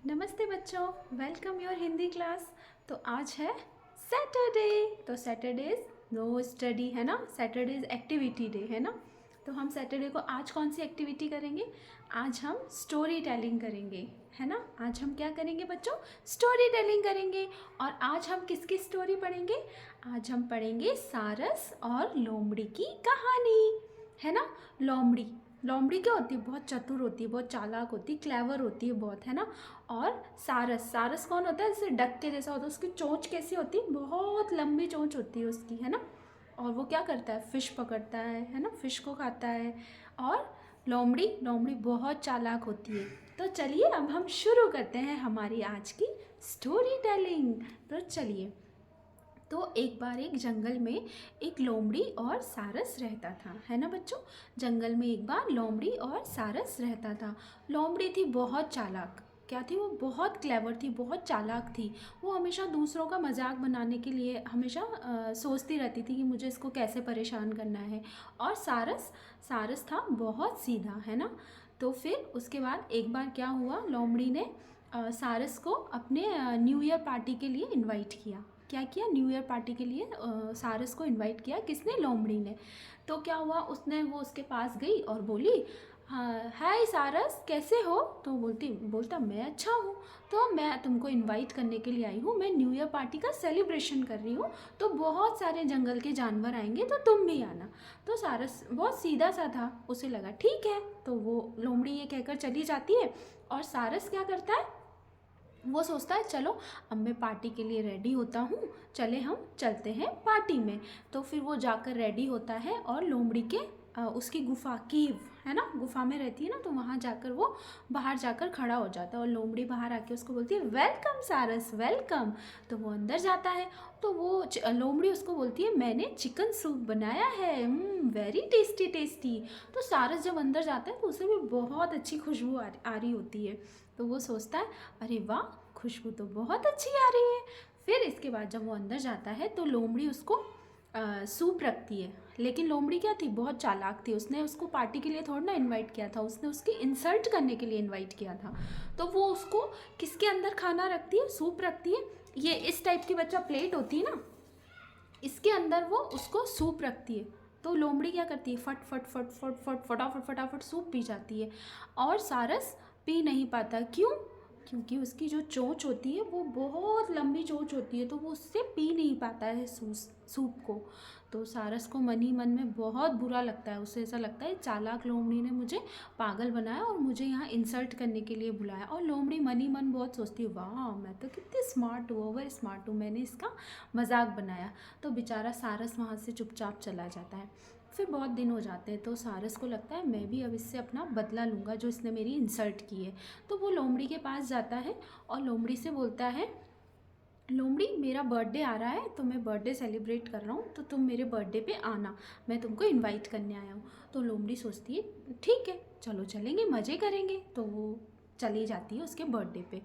नमस्ते बच्चों, welcome your Hindi class. तो आज है सैटरडे। तो सैटरडे इज़ नो स्टडी, है ना। सैटरडे इज़ एक्टिविटी डे, है ना। तो हम सैटरडे को आज कौन सी एक्टिविटी करेंगे? आज हम स्टोरी टेलिंग करेंगे, है ना। आज हम क्या करेंगे बच्चों? स्टोरी टेलिंग करेंगे। और आज हम किसकी स्टोरी पढ़ेंगे? आज हम पढ़ेंगे सारस और लोमड़ी की कहानी, है ना। लोमड़ी लोमड़ी क्या होती है? बहुत चतुर होती है, बहुत चालाक होती है, क्लेवर होती है बहुत, है ना। और सारस सारस कौन होता है? जैसे डक के जैसा होता है। उसकी चोंच कैसी होती है? बहुत लंबी चोंच होती है उसकी, है ना। और वो क्या करता है? फिश पकड़ता है ना, फिश को खाता है। और लोमड़ी लोमड़ी बहुत चालाक होती है। तो चलिए अब हम शुरू करते हैं हमारी आज की स्टोरी टेलिंग। तो चलिए। तो एक बार एक जंगल में एक लोमड़ी और सारस रहता था, है ना बच्चों। जंगल में एक बार लोमड़ी और सारस रहता था। लोमड़ी थी बहुत चालाक। क्या थी वो? बहुत क्लेवर थी, बहुत चालाक थी। वो हमेशा दूसरों का मजाक बनाने के लिए हमेशा सोचती रहती थी कि मुझे इसको कैसे परेशान करना है। और सारस सारस था बहुत सीधा, है ना। तो फिर उसके बाद एक बार क्या हुआ, लोमड़ी ने सारस को अपने न्यू ईयर पार्टी के लिए इनवाइट किया। क्या किया? न्यू ईयर पार्टी के लिए सारस को इनवाइट किया। किसने? लोमड़ी ने। तो क्या हुआ, वो उसके पास गई और बोली, हाँ हाय सारस, कैसे हो? तो बोलता मैं अच्छा हूँ। तो मैं तुमको इनवाइट करने के लिए आई हूँ, मैं न्यू ईयर पार्टी का सेलिब्रेशन कर रही हूँ। तो बहुत सारे जंगल के जानवर आएंगे, तो तुम भी आना। तो सारस बहुत सीधा सा था, उसे लगा ठीक है। तो वो लोमड़ी ये कहकर चली जाती है। और सारस क्या करता है? वो सोचता है चलो अब मैं पार्टी के लिए रेडी होता हूँ, चले हम चलते हैं पार्टी में। तो फिर वो जाकर रेडी होता है और लोमड़ी के उसकी गुफा कीव, है ना, गुफा में रहती है ना, तो वहाँ जाकर वो बाहर जाकर खड़ा हो जाता है। और लोमड़ी बाहर आके उसको बोलती है वेलकम सारस, वेलकम। तो वो अंदर जाता है। तो वो लोमड़ी उसको बोलती है मैंने चिकन सूप बनाया है, वेरी टेस्टी टेस्टी। तो सारस जब अंदर जाता है तो उसे भी बहुत अच्छी खुशबू आ रही होती है। तो वो सोचता है अरे वाह, खुशबू तो बहुत अच्छी आ रही है। फिर इसके बाद जब वो अंदर जाता है तो लोमड़ी उसको सूप रखती है। लेकिन लोमड़ी क्या थी? बहुत चालाक थी। उसने उसको पार्टी के लिए थोड़ा ना इनवाइट किया था, उसने उसकी इंसल्ट करने के लिए इनवाइट किया था। तो वो उसको किसके अंदर खाना रखती है? सूप रखती है। ये इस टाइप की बच्चा प्लेट होती है ना, इसके अंदर वो उसको सूप रखती है। तो लोमड़ी क्या करती है? फट फट फट फट फट फटाफट फटाफट सूप पी जाती है। और सारस पी नहीं पाता। क्यों? क्योंकि उसकी जो चोंच होती है वो बहुत लंबी चोंच होती है, तो वो उससे पी नहीं पाता है सूप को। तो सारस को मन ही मन में बहुत बुरा लगता है। उसे ऐसा लगता है चालाक लोमड़ी ने मुझे पागल बनाया और मुझे यहाँ इंसल्ट करने के लिए बुलाया। और लोमड़ी मन ही मन बहुत सोचती है वाह, मैं तो कितनी स्मार्ट हूँ, ओवर स्मार्ट हूँ, मैंने इसका मजाक बनाया। तो बेचारा सारस वहाँ से चुपचाप चला जाता है। फिर बहुत दिन हो जाते हैं तो सारस को लगता है मैं भी अब इससे अपना बदला लूँगा जो इसने मेरी इंसल्ट की है। तो वो लोमड़ी के पास जाता है और लोमड़ी से बोलता है, लोमड़ी मेरा बर्थडे आ रहा है तो मैं बर्थडे सेलिब्रेट कर रहा हूँ, तो तुम मेरे बर्थडे पे आना, मैं तुमको इनवाइट करने आया हूँ। तो लोमड़ी सोचती है ठीक है चलो चलेंगे, मज़े करेंगे। तो वो चली जाती है उसके बर्थडे पे।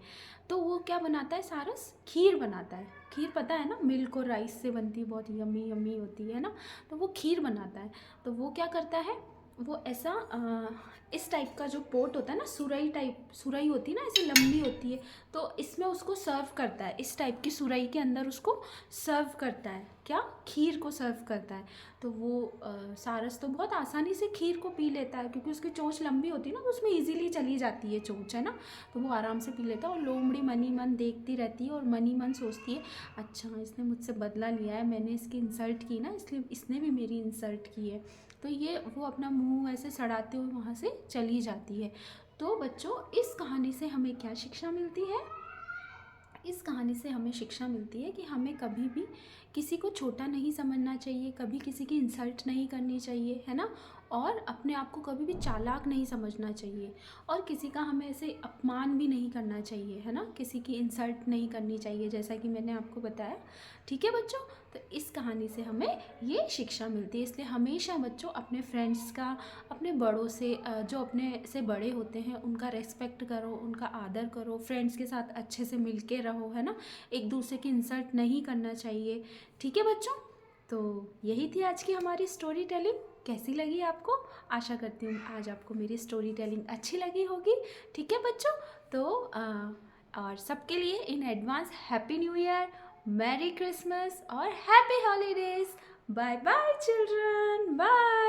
तो वो क्या बनाता है सारस? खीर बनाता है। खीर पता है ना, मिल्क और राइस से बनती है, बहुत यम्मी यम्मी होती है ना। तो वो खीर बनाता है। तो वो क्या करता है? वो ऐसा इस टाइप का जो पोट होता है ना, सुराई टाइप, सुराई होती है ना ऐसे लंबी होती है, तो इसमें उसको सर्व करता है। इस टाइप की सुराई के अंदर उसको सर्व करता है। क्या? खीर को सर्व करता है। तो वो सारस तो बहुत आसानी से खीर को पी लेता है, क्योंकि उसकी चोंच लंबी होती है ना, तो उसमें इजीली चली जाती है चोंच, है ना। तो वो आराम से पी लेता है। और लोमड़ी मन ही मन देखती रहती है और मन ही मन सोचती है अच्छा इसने मुझसे बदला लिया है, मैंने इसकी इंसल्ट की ना, इसलिए इसने भी मेरी इंसल्ट की है। तो ये वो अपना मुंह ऐसे सड़ाते हुए वहाँ से चली जाती है। तो बच्चों इस कहानी से हमें क्या शिक्षा मिलती है? इस कहानी से हमें शिक्षा मिलती है कि हमें कभी भी किसी को छोटा नहीं समझना चाहिए, कभी किसी की इंसल्ट नहीं करनी चाहिए, है ना। और अपने आप को कभी भी चालाक नहीं समझना चाहिए। और किसी का हमें ऐसे अपमान भी नहीं करना चाहिए, है ना। किसी की इंसल्ट नहीं करनी चाहिए, जैसा कि मैंने आपको बताया। ठीक है बच्चों। तो इस कहानी से हमें ये शिक्षा मिलती है। इसलिए हमेशा बच्चों अपने फ्रेंड्स का, अपने बड़ों से जो अपने से बड़े होते हैं उनका रेस्पेक्ट करो, उनका आदर करो, फ्रेंड्स के साथ अच्छे से मिल के रहो, है ना। एक दूसरे की इंसल्ट नहीं करना चाहिए। ठीक है बच्चों। तो यही थी आज की हमारी स्टोरी टेलिंग। कैसी लगी आपको? आशा करती हूँ आज आपको मेरी स्टोरी टेलिंग अच्छी लगी होगी। ठीक है बच्चों। तो और सबके लिए in advance happy new year, merry Christmas और happy holidays. Bye bye children, bye.